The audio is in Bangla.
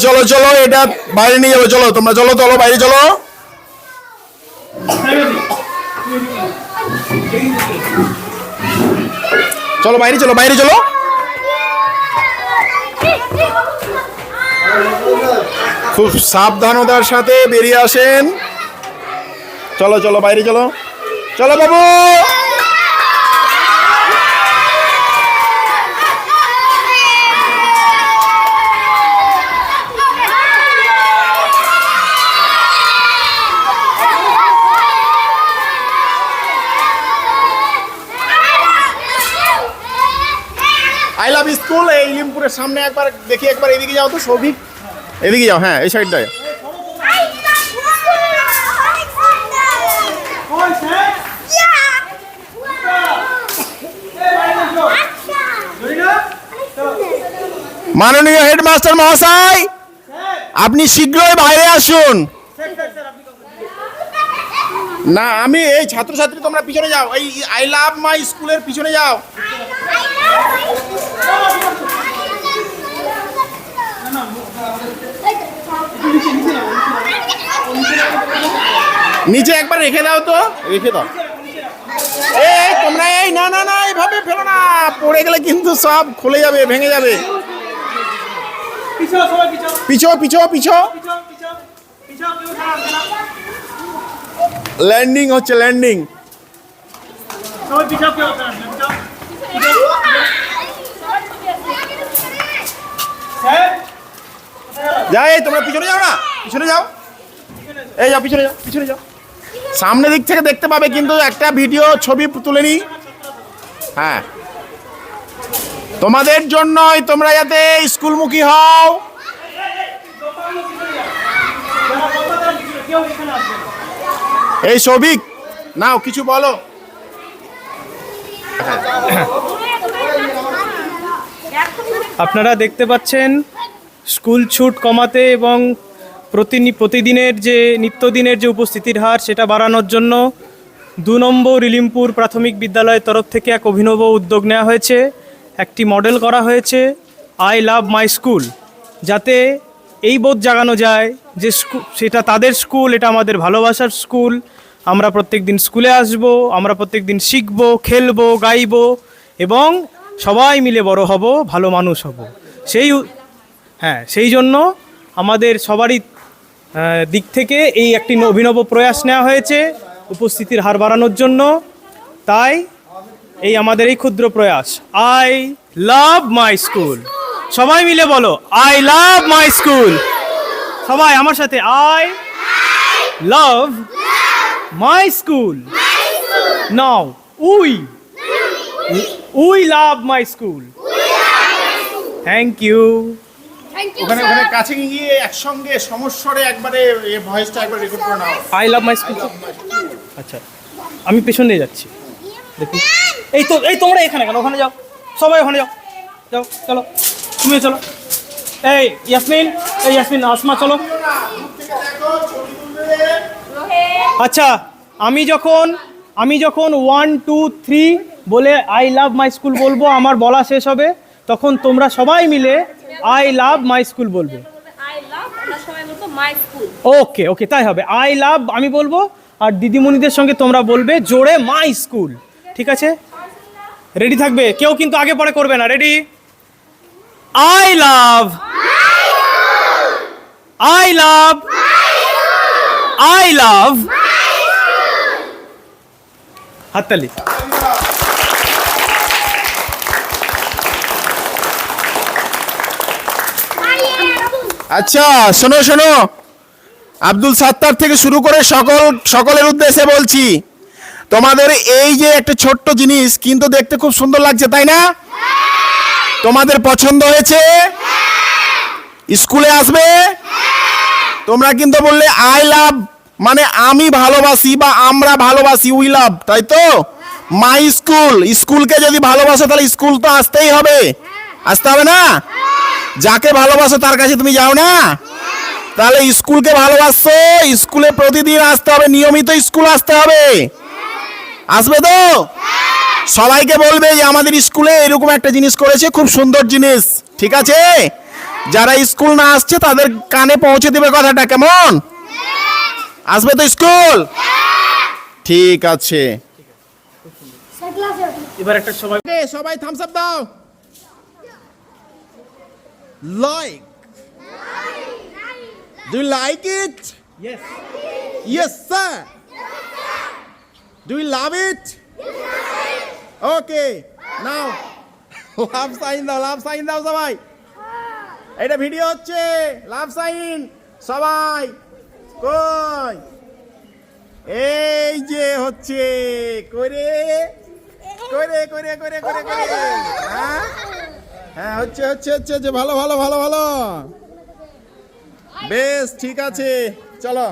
চলো চলো, এটা বাইরে নিয়ে যাবো, চলো তোমরা, চলো চলো বাইরে চলো। চলো বাইরে চলো, বাইরে চলো। খুব সাবধানতার সাথে বেরিয়ে আসেন। চলো চলো বাইরে চলো, চলো বাবু। আই লাভ স্কুল এই ইলিমপুরের সামনে একবার দেখি, একবার এদিকে যাও তো সৌভিক, এদিকে যাও, হ্যাঁ এই সাইডটায়। মাননীয় হেডমাস্টার মহাশয়, আপনি শীঘ্রই বাইরে আসুন। না আমি এই ছাত্রছাত্রী, তোমরা পিছনে যাও, এই আই লাভ মাই স্কুলের পিছনে যাও। নিচে একবার রেখে দাও তো, রেখে দাও। এই তোমরা এই না না না এইভাবে ফেলো না, পড়ে গেলে কিন্তু সব খুলে যাবে, ভেঙে যাবে। পিছো পিছো পিছো, ল্যান্ডিং হচ্ছে, ল্যান্ডিং। যাই তোমরা পিছনে যাও না, পিছনে যাও, এই যাও পিছনে যাও, পিছনে যাও। সামনে দিক থেকে দেখতে পাবে কিন্তু একটা ভিডিও ছবি তুলে নি। হ্যাঁ তোমাদের জন্যই, তোমরা যাতে স্কুলমুখী হও। এই সৌভিক নাও কিছু বলো। আপনারা দেখতে পাচ্ছেন স্কুল ছুট কমাতে এবং প্রতিদিনের যে নিত্যদিনের যে উপস্থিতির হার সেটা বাড়ানোর জন্য 2 নম্বর ইলিমপুর প্রাথমিক বিদ্যালয়ের তরফ থেকে এক অভিনব উদ্যোগ নেওয়া হয়েছে। একটি মডেল করা হয়েছে আই লাভ মাই স্কুল, যাতে এই বোধ জাগানো যায় যে সেটা তাদের স্কুল, এটা আমাদের ভালোবাসার স্কুল। আমরা প্রত্যেক দিন স্কুলে আসব, আমরা প্রত্যেক দিন শিখব, খেলবো, গাইব এবং সবাই মিলে বড় হব, ভালো মানুষ হব। সেই জন্য আমাদের সবারই দিক থেকে এই একটি অভিনব প্রয়াস নেওয়া হয়েছে উপস্থিতির হার বাড়ানোর জন্য। তাই এই আমাদের এই ক্ষুদ্র প্রয়াস, আই লাভ মাই স্কুল। সবাই মিলে বলো, আই লাভ মাই স্কুল। সবাই আমার সাথে, I love my school. Now we love my school. Thank you. ওখানে ওখানে কাছে গিয়ে একসঙ্গে সমস্বরে একবারে ভয়েসটা একবার রেকর্ড করে নাও। I love my school. আচ্ছা আমি পেছন দিয়ে যাচ্ছি, দেখি। এই তোমরা এখানে কেন? ওখানে যাও, সবাই ওখানে যাও, যাও চলো, তুমিও চলো। এই ইয়াসমিন আসমা চলো। আচ্ছা আমি যখন 1 2 3 বলে আই লাভ মাই স্কুল বলবো, আমার বলা শেষ হবে, তখন তোমরা সবাই মিলে আই লাভ মাই স্কুল বলবে। ওকে ওকে তাই হবে। আই লাভ আমি বলবো আর দিদিমণিদের সঙ্গে তোমরা বলবে জোরে মাই স্কুল, ঠিক আছে? রেডি থাকবে, কেউ কিন্তু আগে পরে করবে না। Ready? I love, I love, I love. হাততালি। আচ্ছা শোনো শোনো, আব্দুল সাত্তার থেকে শুরু করে সকলের উদ্দেশ্যে বলছি, তোমাদের এই যে একটা ছোট্ট জিনিস কিন্তু দেখতে খুব সুন্দর লাগছে, তাই না? তোমাদের পছন্দ হয়েছে? স্কুলে আসবে? তোমরা কিন্তু বললে আই লাভ মানে আমি ভালোবাসি বা আমরা ভালোবাসি, উই লাভ, তাই তো? মাই স্কুল, স্কুলকে যদি ভালোবাসো তাহলে স্কুল তো আসতেই হবে, আসতে হবে না? যাকে ভালোবাসো তার কাছে তুমি যাও না? তাহলে স্কুলকে ভালোবাসো, স্কুলে প্রতিদিন আসতে হবে, নিয়মিত স্কুল আসতে হবে। আসবে তো? সবাইকে বলবে যে আমাদের স্কুলে এরকম একটা জিনিস করেছে, খুব সুন্দর জিনিস, ঠিক আছে? যারা স্কুল না আসছে তাদের কানে পৌঁছে দেবে কথাটা, কেমন? আসবে তো স্কুল? ঠিক আছে। এবার একটা সবাই সবাই থামস আপ দাও। Like, do you like it? Yes sir. Do you love it? Okay, now love sign দাও, লাভ সাইন দাও সবাই। এটা ভিডিও হচ্ছে, লাভ সাইন সবাই। কই এই যে হচ্ছে, করে করে করে করে করে করে, হ্যাঁ হ্যাঁ, হচ্ছে হচ্ছে হচ্ছে হচ্ছে, ভালো ভালো ভালো ভালো, বেশ ঠিক আছে, চলো।